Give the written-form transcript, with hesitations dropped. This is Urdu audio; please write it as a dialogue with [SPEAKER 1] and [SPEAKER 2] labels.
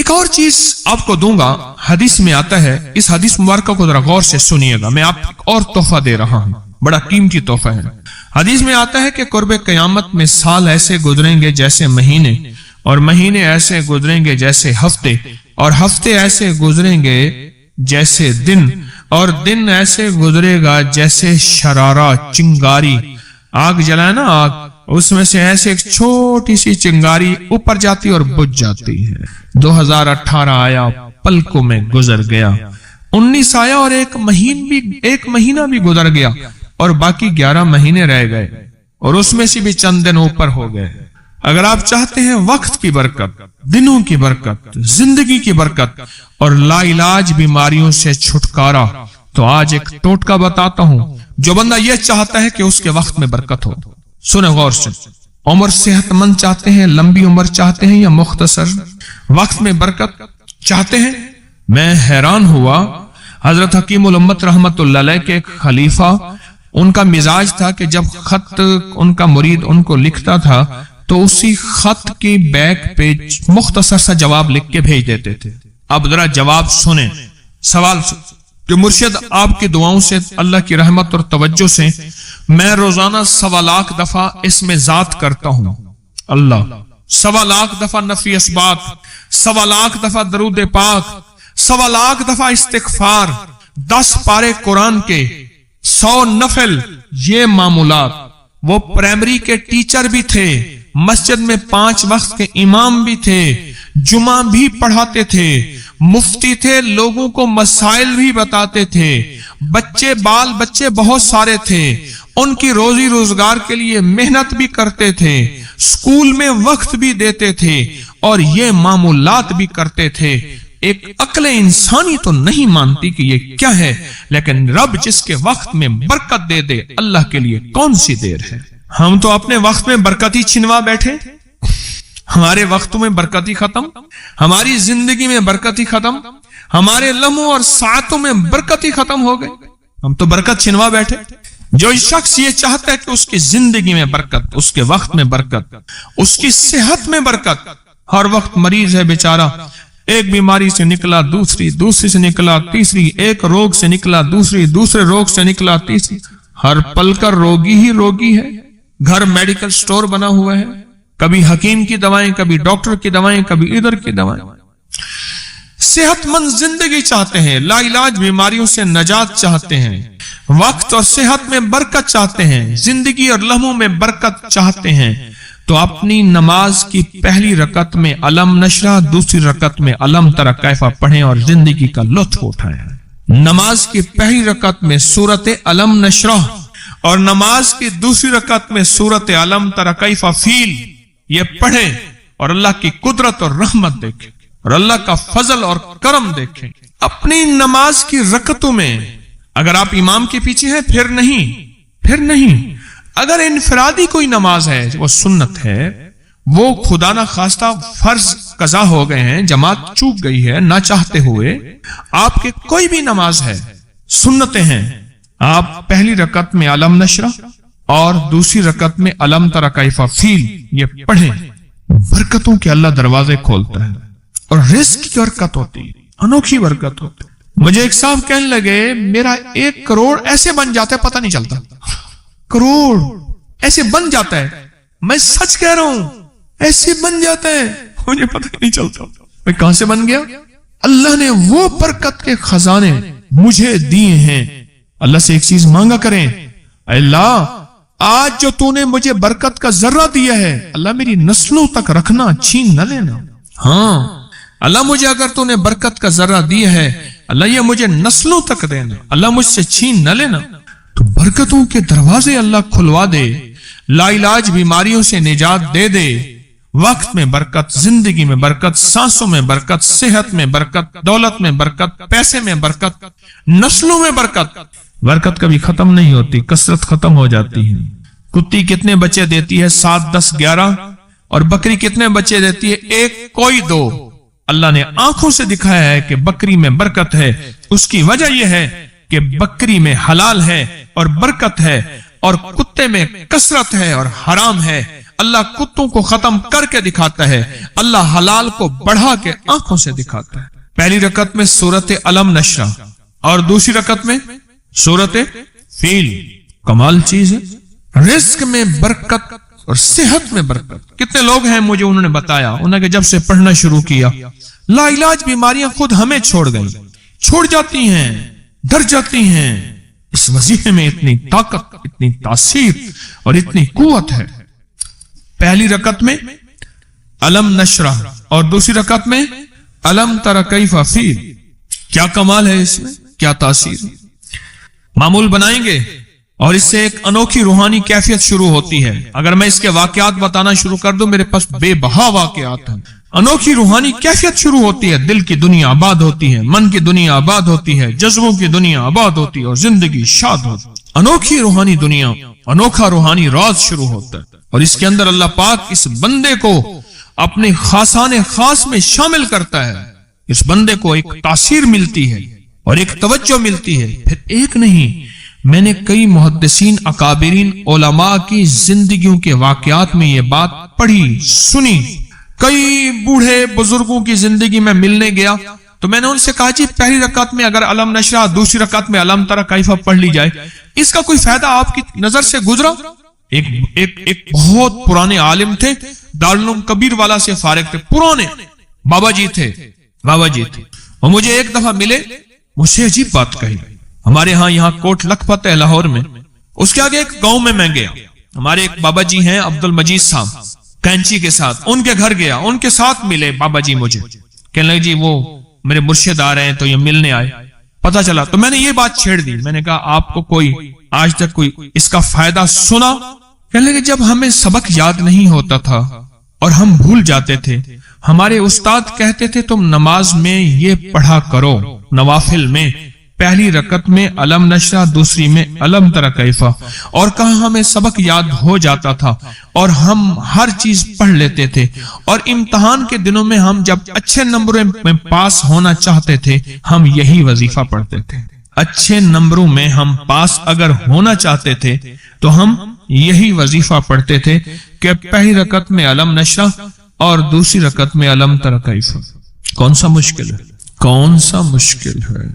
[SPEAKER 1] ایک اور چیز آپ کو دوں گا، حدیث میں آتا ہے، اس حدیث مبارکہ کو ذرا غور سے سنیے گا، میں آپ کو اور تحفہ دے رہا ہوں، بڑا قیمتی تحفہ ہے۔ حدیث میں آتا ہے کہ قرب قیامت میں سال ایسے گزریں گے جیسے مہینے، اور مہینے ایسے گزریں گے جیسے ہفتے، اور ہفتے ایسے گزریں گے جیسے دن، اور دن ایسے گزرے گا جیسے شرارہ، چنگاری، آگ جلائے نا آگ، اس میں سے ایسے ایک چھوٹی سی چنگاری اوپر جاتی اور بجھ جاتی ہے۔ 2018 آیا، پلکوں میں گزر گیا، 19 آیا اور ایک مہینہ بھی گزر گیا، اور باقی 11 مہینے رہ گئے، اور اس میں سے بھی چند دن اوپر ہو گئے۔ اگر آپ چاہتے ہیں وقت کی برکت، دنوں کی برکت، زندگی کی برکت اور لا علاج بیماریوں سے چھٹکارا، تو آج ایک ٹوٹکا بتاتا ہوں۔ جو بندہ یہ چاہتا ہے کہ اس کے وقت میں برکت ہو، سنیں غور سے، عمر صحت مند چاہتے ہیں، لمبی عمر چاہتے ہیں، یا مختصر وقت میں برکت چاہتے ہیں؟ میں حیران ہوا، حضرت حکیم الامت رحمت اللہ علیہ کے ایک خلیفہ، ان کا مزاج تھا کہ جب خط ان کا مرید ان کو لکھتا تھا تو اسی خط کی بیک پہ مختصر سا جواب لکھ کے بھیج دیتے تھے۔ اب ذرا جواب سنیں، سوال کہ مرشد آپ کی دعاؤں سے، اللہ کی رحمت اور توجہ سے میں روزانہ 1.25 لاکھ دفعہ اس میں ذات کرتا ہوں، اللہ 1.25 لاکھ دفعہ نفی اسبات، 1.25 لاکھ دفعہ درود پاک، 1.25 لاکھ دفعہ استغفار، 10 پارے قرآن کے، 100 نفل، یہ معمولات۔ وہ پرائمری کے ٹیچر بھی تھے، مسجد میں 5 وقت کے امام بھی تھے، جمعہ بھی پڑھاتے تھے، مفتی تھے، لوگوں کو مسائل بھی بتاتے تھے، بال بچے بہت سارے تھے، ان کی روزی روزگار کے لیے محنت بھی کرتے تھے، اسکول میں وقت بھی دیتے تھے، اور یہ معمولات بھی کرتے تھے۔ ایک عقل انسانی تو نہیں مانتی کہ یہ کیا ہے، لیکن رب جس کے وقت میں برکت دے دے، اللہ کے لیے کون سی دیر ہے۔ ہم تو اپنے وقت میں برکت ہی چھنوا بیٹھے، ہمارے وقتوں میں برکت ہی ختم، ہماری زندگی میں برکت ہی ختم، ہمارے لمحوں اور ساعتوں میں برکت ہی ختم ہو گئی، ہم تو برکت چھنوا بیٹھے۔ جو شخص یہ چاہتا ہے کہ اس کی زندگی میں برکت، اس کے وقت میں برکت، اس کی صحت میں برکت، ہر وقت مریض ہے بیچارہ، ایک بیماری سے نکلا دوسری سے نکلا تیسری، ایک روگ سے نکلا دوسرے روگ سے نکلا تیسری، ہر پل کا روگی ہی روگی ہے۔ گھر میڈیکل سٹور بنا ہوا ہے، کبھی حکیم کی دوائیں، کبھی ڈاکٹر کی دوائیں، کبھی ادھر کی دوائیں۔ صحت مند زندگی چاہتے ہیں، لا علاج بیماریوں سے نجات چاہتے ہیں، وقت اور صحت میں برکت چاہتے ہیں، زندگی اور لمحوں میں برکت چاہتے ہیں، تو اپنی نماز کی پہلی رکعت میں علم نشرہ، دوسری رکعت میں علم تری کیفا پڑھیں اور زندگی کا لطف اٹھائیں۔ نماز کی پہلی رکعت میں سورت علم نشرہ اور نماز کی دوسری رکعت میں سورت علم تری کیفا فیل، یہ پڑھیں اور اللہ کی قدرت اور رحمت دیکھیں اور اللہ کا فضل اور کرم دیکھیں۔ اپنی نماز کی رکعتوں میں اگر آپ امام کے پیچھے ہیں پھر نہیں، اگر انفرادی کوئی نماز ہے، وہ سنت ہے، وہ خدا نہ خواستہ فرض قضا ہو گئے ہیں، جماعت چوک گئی ہے نہ چاہتے ہوئے، آپ کے کوئی بھی نماز ہے، سنتیں ہیں، آپ پہلی رکعت میں علم نشرہ اور دوسری رکعت میں علم تری کیفا فیل یہ پڑھیں، برکتوں کے اللہ دروازے کھولتا ہے اور رزق کی برکت ہوتی، انوکھی برکت ہوتی۔ مجھے ایک صاحب کہنے لگے میرا 1 کروڑ ایسے بن جاتا ہے پتہ نہیں چلتا، کروڑ ایسے بن جاتا ہے، میں سچ کہہ رہا ہوں ایسے بن جاتا ہے، مجھے پتہ نہیں چلتا میں کہاں سے بن گیا۔ اللہ نے وہ برکت کے خزانے مجھے دیے ہیں۔ اللہ سے ایک چیز مانگا کریں، اللہ آج جو تو نے مجھے برکت کا ذرہ دیا ہے، اللہ میری نسلوں تک رکھنا، چھین نہ لینا۔ ہاں اللہ مجھے اگر تو نے برکت کا ذرہ دیا ہے، اللہ یہ مجھے نسلوں تک دینا، اللہ مجھ سے چھین نہ لینا۔ تو برکتوں کے دروازے اللہ کھلوا دے، لا علاج بیماریوں سے نجات دے دے، وقت میں برکت، زندگی میں برکت، سانسوں میں برکت، صحت میں برکت، دولت میں برکت، پیسے میں برکت، نسلوں میں برکت۔ برکت کبھی ختم نہیں ہوتی، کثرت ختم ہو جاتی ہے۔ کتی کتنے بچے دیتی ہے؟ 7، 10، 11، اور بکری کتنے بچے دیتی ہے؟ 1، کوئی 2۔ اللہ نے آنکھوں سے دکھایا ہے کہ بکری میں برکت ہے، اس کی وجہ یہ ہے کہ بکری میں حلال ہے اور برکت ہے، اور کتے میں کثرت ہے اور حرام ہے۔ اللہ کتوں کو ختم کر کے دکھاتا ہے, اللہ حلال کو بڑھا کے آنکھوں سے دکھاتا ہے. پہلی رکعت میں سورت علم نشرہ اور دوسری رکعت میں سورت فیل. کمال چیز ہے. رزق میں برکت اور صحت میں برکت. کتنے لوگ ہیں مجھے انہوں نے بتایا, انہوں نے جب سے پڑھنا شروع کیا لا علاج بیماریاں خود ہمیں چھوڑ گئی, چھوڑ جاتی ہیں, ڈر جاتی ہیں. اس وظیفے میں اتنی طاقت, اتنی تاثیر اور اتنی قوت ہے. پہلی رکعت میں علم نشرہ اور دوسری رکعت میں علم تر کیف فیل. کیا کمال ہے اس میں, کیا تاثیر. معمول بنائیں گے اور اس سے ایک انوکھی روحانی کیفیت شروع ہوتی ہے. اگر میں اس کے واقعات بتانا شروع کر دوں, میرے پاس بے بہا واقعات ہیں. انوکھی روحانی کیفیت شروع ہوتی ہے, دل کی دنیا آباد ہوتی ہے, من کی دنیا آباد ہوتی ہے, جذبوں کی دنیا آباد ہوتی ہے اور زندگی شاد ہوتی ہے. انوکھی روحانی دنیا, انوکھا روحانی راز شروع ہوتا ہے. اور اس کے اندر اللہ پاک اس بندے کو اپنے خاصان خاص میں شامل کرتا ہے. اس بندے کو ایک تاثیر ملتی ہے اور ایک توجہ ملتی ہے. پھر ایک نہیں, میں نے کئی محدثین, اکابرین, علماء کی زندگیوں کے واقعات میں یہ بات پڑھی, سنی. کئی بوڑھے بزرگوں کی زندگی میں ملنے گیا تو میں نے ان سے کہا جی پہلی رکعت میں اگر علم نشرہ, دوسری رکعت میں علم تر کیف پڑھ لی جائے, اس کا کوئی فائدہ آپ کی نظر سے گزرا؟ ایک بہت پرانے عالم تھے, دارالعلوم کبیر والا سے فارغ تھے, پرانے بابا جی تھے. اور مجھے ایک دفعہ ملے, مجھ سے عجیب بات کہی. ہمارے ہاں یہاں کوٹ لکھپت ہے لاہور میں, اس کے آگے ایک گاؤں میں گیا. ہمارے ایک بابا جی ہیں عبد المجید صاحب, کینچی کے ساتھ, ان کے گھر گیا, ان کے ساتھ ملے بابا جی. مجھے کہنے لگے جی وہ میرے مرشد آ رہے ہیں تو یہ ملنے آئے. پتا چلا تو میں نے یہ بات چھیڑ دی. میں نے کہا آپ کو کوئی آج تک کوئی اس کا فائدہ سنا؟ کہنے لگے جب ہمیں سبق یاد نہیں ہوتا تھا اور ہم بھول جاتے تھے, ہمارے استاد کہتے تھے تم نماز میں یہ پڑھا کرو, نوافل میں پہلی رکعت میں علم نشرہ, دوسری میں علم تر کیف, اور کہاں ہمیں سبق یاد ہو جاتا تھا اور ہم ہر چیز پڑھ لیتے تھے, اور امتحان کے دنوں میں ہم جب اچھے نمبروں میں پاس ہونا چاہتے تھے ہم یہی وظیفہ پڑھتے تھے. اچھے نمبروں میں ہم پاس اگر ہونا چاہتے تھے تو ہم یہی وظیفہ پڑھتے تھے کہ پہلی رکعت میں علم نشرہ اور دوسری رکعت میں علم تر کیف. کون سا مشکل ہے, کون سا مشکل ہے.